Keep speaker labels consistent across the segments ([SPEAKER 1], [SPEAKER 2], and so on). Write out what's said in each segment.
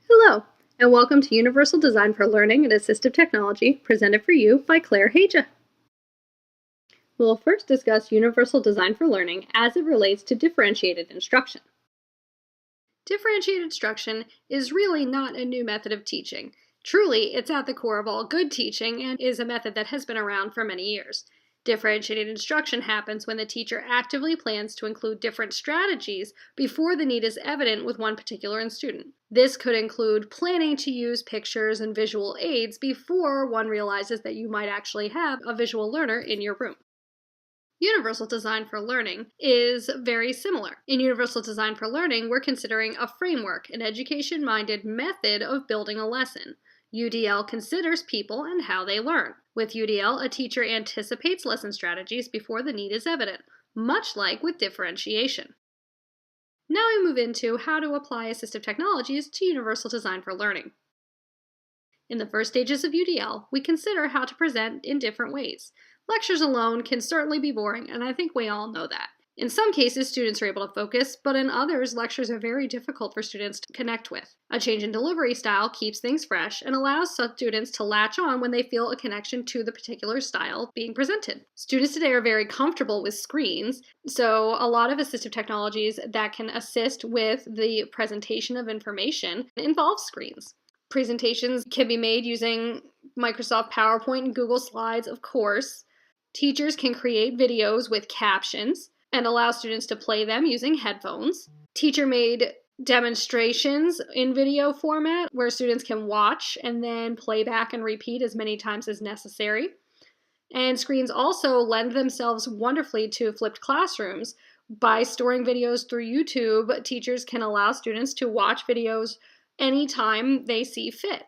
[SPEAKER 1] Hello, and welcome to Universal Design for Learning and Assistive Technology, presented for you by Claire Haja. We'll first discuss Universal Design for Learning as it relates to differentiated instruction. Differentiated instruction is really not a new method of teaching. Truly, it's at the core of all good teaching and is a method that has been around for many years. Differentiated instruction happens when the teacher actively plans to include different strategies before the need is evident with one particular student. This could include planning to use pictures and visual aids before one realizes that you might actually have a visual learner in your room. Universal Design for Learning is very similar. In Universal Design for Learning, we're considering a framework, an education-minded method of building a lesson. UDL considers people and how they learn. With UDL, a teacher anticipates lesson strategies before the need is evident, much like with differentiation. Now we move into how to apply assistive technologies to Universal Design for Learning. In the first stages of UDL, we consider how to present in different ways. Lectures alone can certainly be boring, and I think we all know that. In some cases, students are able to focus, but in others, lectures are very difficult for students to connect with. A change in delivery style keeps things fresh and allows students to latch on when they feel a connection to the particular style being presented. Students today are very comfortable with screens, so a lot of assistive technologies that can assist with the presentation of information involve screens. Presentations can be made using Microsoft PowerPoint and Google Slides, of course. Teachers can create videos with captions and allow students to play them using headphones. Teacher-made demonstrations in video format where students can watch and then play back and repeat as many times as necessary. And screens also lend themselves wonderfully to flipped classrooms. By storing videos through YouTube, teachers can allow students to watch videos anytime they see fit.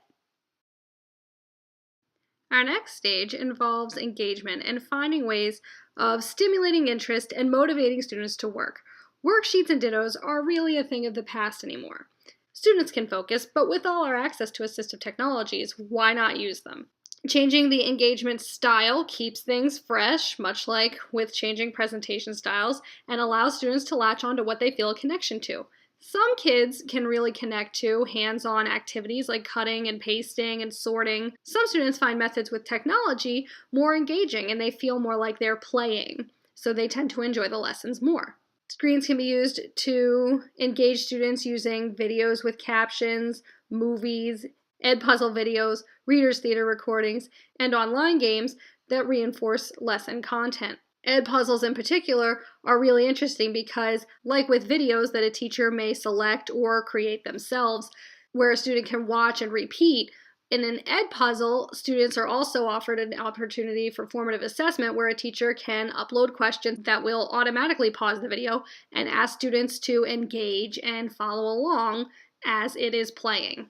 [SPEAKER 1] Our next stage involves engagement and finding ways of stimulating interest and motivating students to work. Worksheets and dittos are really a thing of the past anymore. Students can focus, but with all our access to assistive technologies, why not use them? Changing the engagement style keeps things fresh, much like with changing presentation styles, and allows students to latch on to what they feel a connection to. Some kids can really connect to hands-on activities like cutting and pasting and sorting. Some students find methods with technology more engaging and they feel more like they're playing, so they tend to enjoy the lessons more. Screens can be used to engage students using videos with captions, movies, Edpuzzle videos, Reader's Theater recordings, and online games that reinforce lesson content. Edpuzzles in particular are really interesting because, like with videos that a teacher may select or create themselves, where a student can watch and repeat, in an Edpuzzle, students are also offered an opportunity for formative assessment where a teacher can upload questions that will automatically pause the video and ask students to engage and follow along as it is playing.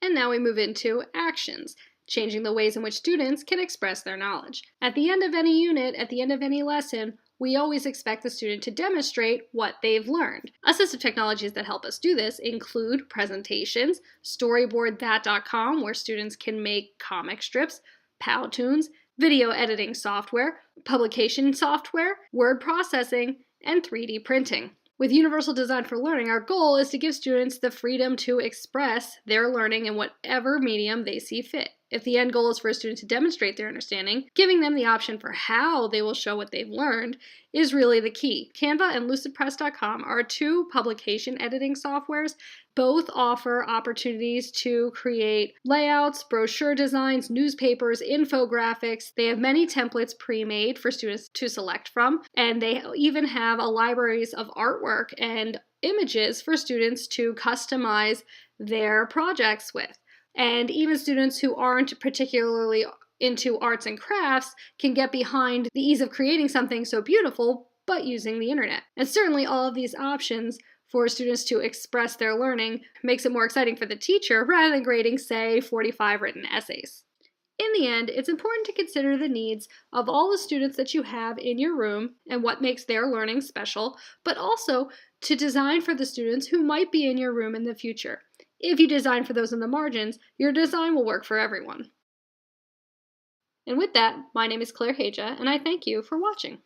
[SPEAKER 1] And now we move into actions, changing the ways in which students can express their knowledge. At the end of any unit, at the end of any lesson, we always expect the student to demonstrate what they've learned. Assistive technologies that help us do this include presentations, storyboardthat.com, where students can make comic strips, Powtoons, video editing software, publication software, word processing, and 3D printing. With Universal Design for Learning, our goal is to give students the freedom to express their learning in whatever medium they see fit. If the end goal is for a student to demonstrate their understanding, giving them the option for how they will show what they've learned is really the key. Canva and lucidpress.com are two publication editing softwares. Both offer opportunities to create layouts, brochure designs, newspapers, infographics. They have many templates pre-made for students to select from, and they even have libraries of artwork and images for students to customize their projects with. And even students who aren't particularly into arts and crafts can get behind the ease of creating something so beautiful, but using the internet. And certainly all of these options for students to express their learning makes it more exciting for the teacher rather than grading, say, 45 written essays. In the end, it's important to consider the needs of all the students that you have in your room and what makes their learning special, but also to design for the students who might be in your room in the future. If you design for those in the margins, your design will work for everyone. And with that, my name is Claire Haja, and I thank you for watching.